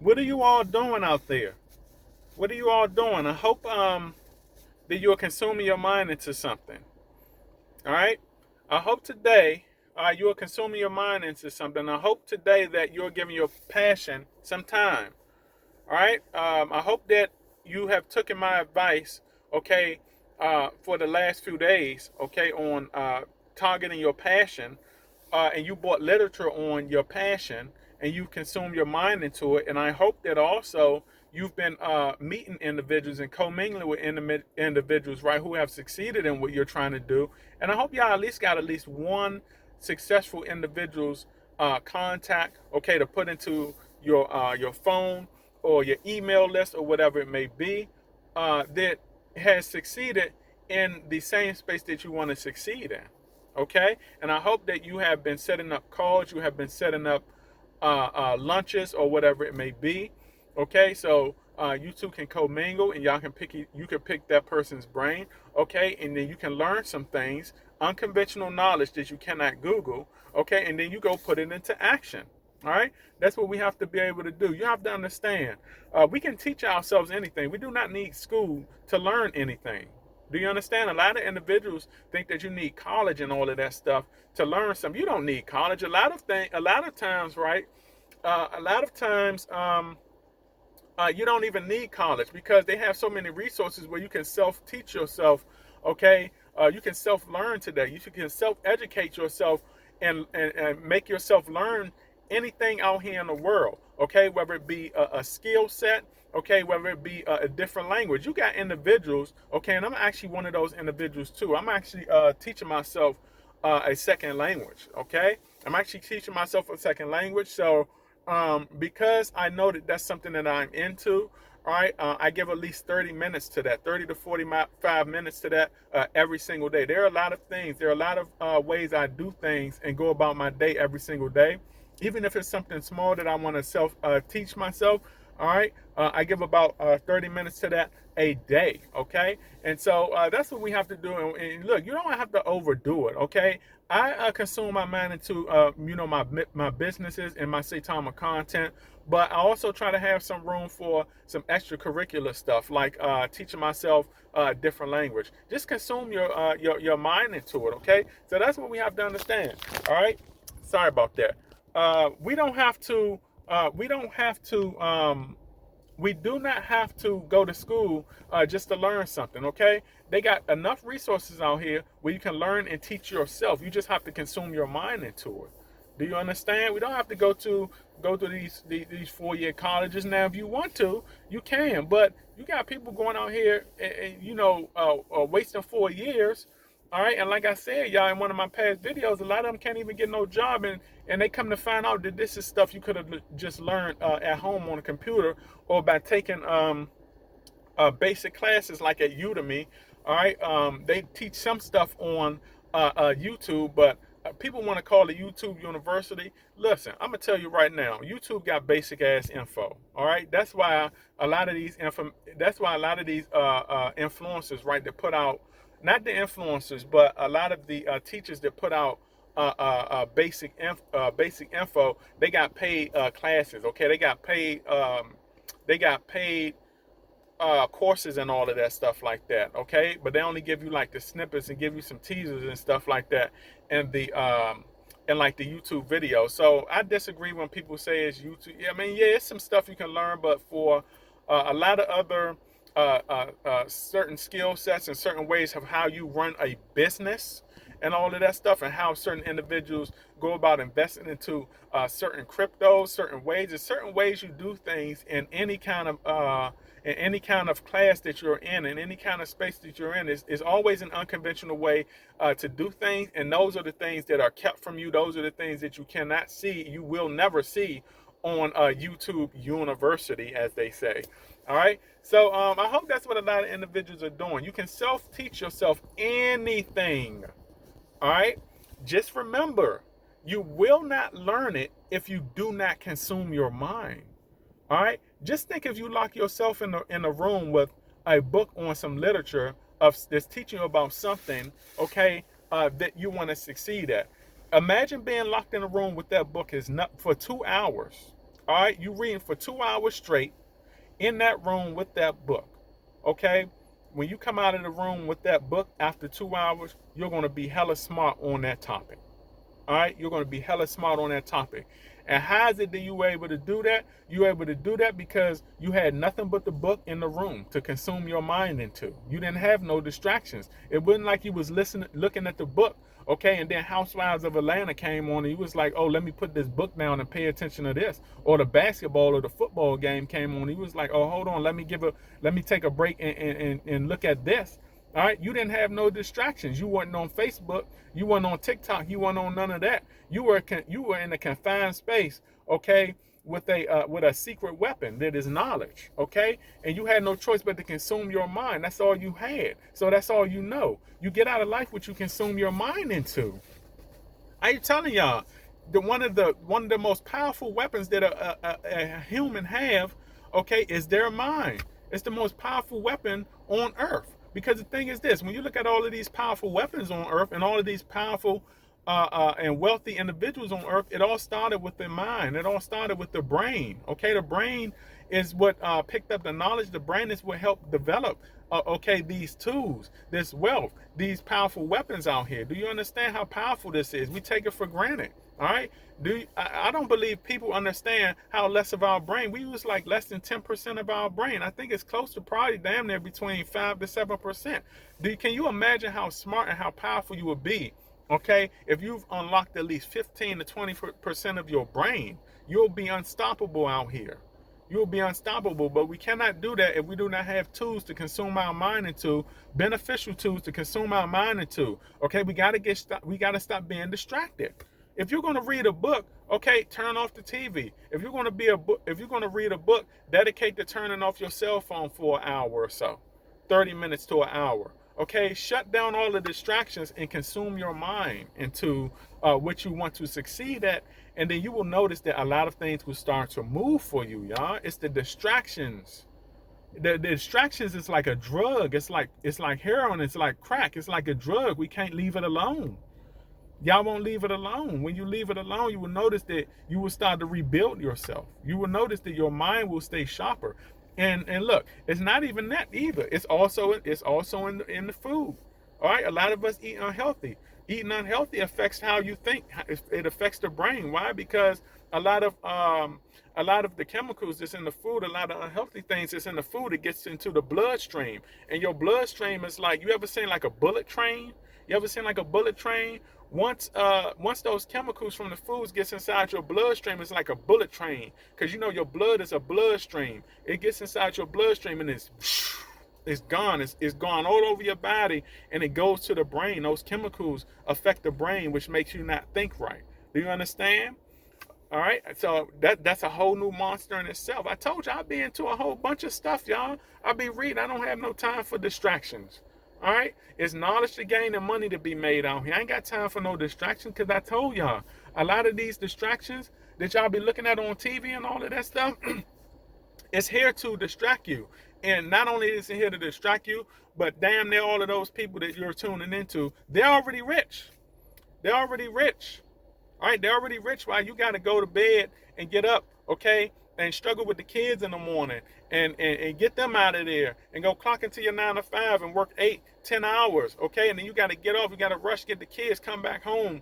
What are you all doing out there? What are you all doing? I hope that you're consuming your mind into something. All right. I hope today you are consuming your mind into something. I hope today that you're giving your passion some time. All right. I hope that you have taken my advice, okay, for the last few days, okay, on targeting your passion, and you bought literature on your passion, and you consumed your mind into it. And I hope that also you've been meeting individuals and commingling with individuals, right, who have succeeded in what you're trying to do. And I hope y'all at least got at least one successful individual's contact, okay, to put into your phone or your email list or whatever it may be, that has succeeded in the same space that you want to succeed in. Okay, and I hope that you have been setting up calls, you have been setting up lunches or whatever it may be. Okay, so you two can commingle and y'all can you can pick that person's brain. Okay, and then you can learn some things, unconventional knowledge that you cannot Google. Okay, and then you go put it into action. All right, that's what we have to be able to do. You have to understand, we can teach ourselves anything. We do not need school to learn anything. Do you understand? A lot of individuals think that you need college and all of that stuff to learn something. You don't need college. A lot of times, right? A lot of times, you don't even need college because they have so many resources where you can self-teach yourself. Okay, you can self-learn today. You can self-educate yourself and make yourself learn anything out here in the world. Okay, whether it be a skill set, okay, whether it be a different language. You got individuals, okay, and I'm actually one of those individuals too. I'm actually teaching myself a second language. Okay, I'm actually teaching myself a second language. So because I know that that's something that I'm into, all right, I give at least 30 minutes to that, 30 to 45 minutes to that every single day. There are a lot of things, there are a lot of ways I do things and go about my day every single day. Even if it's something small that I want to self teach myself, all right, I give about 30 minutes to that a day, okay? And so that's what we have to do. And look, you don't have to overdo it, okay? I consume my mind into, my businesses and my Saitama content, but I also try to have some room for some extracurricular stuff, like teaching myself a different language. Just consume your mind into it, okay? So that's what we have to understand, all right? Sorry about that. We don't have to. We don't have to. We do not have to go to school just to learn something. Okay, they got enough resources out here where you can learn and teach yourself. You just have to consume your mind into it. Do you understand? We don't have to go to these 4-year colleges. Now, if you want to, you can. But you got people going out here and wasting 4 years. All right, and like I said, y'all, in one of my past videos, a lot of them can't even get no job, and they come to find out that this is stuff you could have just learned at home on a computer or by taking basic classes like at Udemy. All right, they teach some stuff on YouTube, but people want to call it YouTube University. Listen, I'm gonna tell you right now, YouTube got basic ass info. All right, that's why a lot of these influencers, right, that put out, not the influencers, but a lot of the teachers that put out basic info. They got paid classes. Okay, they got paid. They got paid courses and all of that stuff like that. Okay, but they only give you like the snippets and give you some teasers and stuff like that, and the and like the YouTube video. So I disagree when people say it's YouTube. I mean, yeah, it's some stuff you can learn, but for a lot of other certain skill sets and certain ways of how you run a business and all of that stuff, and how certain individuals go about investing into certain cryptos, certain ways, and certain ways you do things in any kind of class that you're in any kind of space that you're in, is always an unconventional way to do things. And those are the things that are kept from you. Those are the things that you cannot see, you will never see on YouTube University, as they say. All right. So I hope that's what a lot of individuals are doing. You can self-teach yourself anything. All right. Just remember, you will not learn it if you do not consume your mind. All right. Just think, if you lock yourself in a room with a book on some literature that's teaching you about something, okay, that you want to succeed at. Imagine being locked in a room with that book is not for 2 hours. All right, you reading for 2 hours straight in that room with that book. Okay, when you come out of the room with that book after 2 hours, you're going to be hella smart on that topic. All right, you're going to be hella smart on that topic. And how is it that you were able to do that? You were able to do that because you had nothing but the book in the room to consume your mind into. You didn't have no distractions. It wasn't like you was listening, looking at the book, okay, and then Housewives of Atlanta came on and you was like, oh, let me put this book down and pay attention to this. Or the basketball or the football game came on and you was like, oh, hold on, let me take a break and look at this. All right, you didn't have no distractions. You weren't on Facebook. You weren't on TikTok. You weren't on none of that. You were in a confined space, okay, with a secret weapon that is knowledge, okay, and you had no choice but to consume your mind. That's all you had. So that's all you know. You get out of life what you consume your mind into. I'm telling y'all, one of the most powerful weapons that a human have, okay, is their mind. It's the most powerful weapon on earth. Because the thing is this: when you look at all of these powerful weapons on earth and all of these powerful and wealthy individuals on earth, it all started with the mind. It all started with the brain. Okay, the brain is what picked up the knowledge. The brain is what helped develop okay, these tools, this wealth, these powerful weapons out here. Do you understand how powerful this is? We take it for granted. All right. I don't believe people understand how less of our brain. We use like less than 10% of our brain. I think it's close to probably damn near between 5 to 7%. Can you imagine how smart and how powerful you would be? Okay, if you've unlocked at least 15 to 20% of your brain, you'll be unstoppable out here. You'll be unstoppable, but we cannot do that if we do not have tools to consume our mind into, beneficial tools to consume our mind into. Okay, we gotta stop being distracted. If you're gonna read a book, okay, turn off the TV. If you're gonna read a book, dedicate to turning off your cell phone for an hour or so, 30 minutes to an hour. Okay, shut down all the distractions and consume your mind into what you want to succeed at, and then you will notice that a lot of things will start to move for you, y'all. It's the distractions. The distractions is like a drug. It's like heroin. It's like crack. It's like a drug. We can't leave it alone. Y'all won't leave it alone. When you leave it alone, you will notice that you will start to rebuild yourself. You will notice that your mind will stay sharper. And look, it's not even that either. It's also in the food. All right, a lot of us eat unhealthy. Eating unhealthy affects how you think. It affects the brain. Why? Because a lot of the chemicals that's in the food, a lot of unhealthy things that's in the food, it gets into the bloodstream. And your bloodstream is like, you ever seen like a bullet train? You ever seen like a bullet train? Once those chemicals from the foods gets inside your bloodstream, it's like a bullet train. Because you know your blood is a bloodstream. It gets inside your bloodstream and it's gone. It's gone all over your body and it goes to the brain. Those chemicals affect the brain, which makes you not think right. Do you understand? All right, so that's a whole new monster in itself. I told you I'll be into a whole bunch of stuff, y'all. I'll be reading. I don't have no time for distractions. All right, it's knowledge to gain and money to be made out here. I ain't got time for no distractions because I told y'all a lot of these distractions that y'all be looking at on TV and all of that stuff, it's here to distract you. And not only is it here to distract you, but damn near all of those people that you're tuning into, they're already rich. They're already rich. All right, they're already rich. Why you got to go to bed and get up, okay, and struggle with the kids in the morning and get them out of there and go clock into your 9 to 5 and work 8-10 hours, okay? And then you got to get off. You got to rush, get the kids, come back home,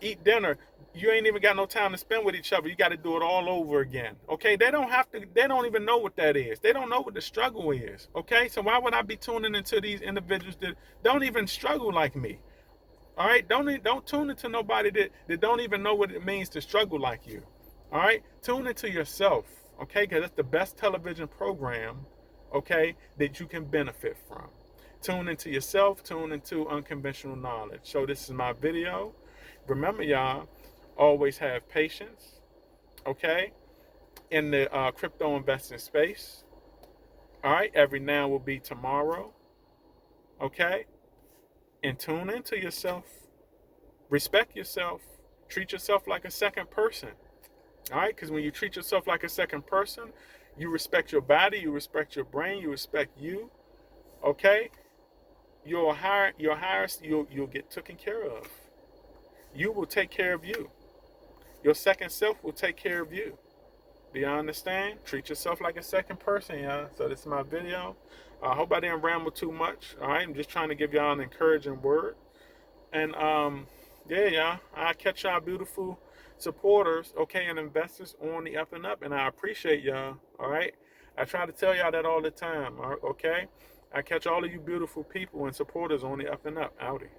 eat dinner. You ain't even got no time to spend with each other. You got to do it all over again, okay? They don't even know what that is. They don't know what the struggle is, okay? So why would I be tuning into these individuals that don't even struggle like me? All right, don't tune into nobody that don't even know what it means to struggle like you. All right, tune into yourself, okay? Because it's the best television program, okay, that you can benefit from. Tune into yourself. Tune into unconventional knowledge. So this is my video. Remember, y'all, always have patience, okay? In the crypto investing space. All right, every now will be tomorrow, okay? And tune into yourself. Respect yourself. Treat yourself like a second person. All right? Because when you treat yourself like a second person, you respect your body, you respect your brain, you respect you. Okay? You'll get taken care of. You will take care of you. Your second self will take care of you. Do y'all understand? Treat yourself like a second person, y'all. So this is my video. I hope I didn't ramble too much. All right, I'm just trying to give y'all an encouraging word. And yeah, y'all. I'll catch y'all beautiful supporters, okay, and investors on the up and up. And I appreciate y'all. All right. I try to tell y'all that all the time. Okay. I catch all of you beautiful people and supporters on the up and up. Outie.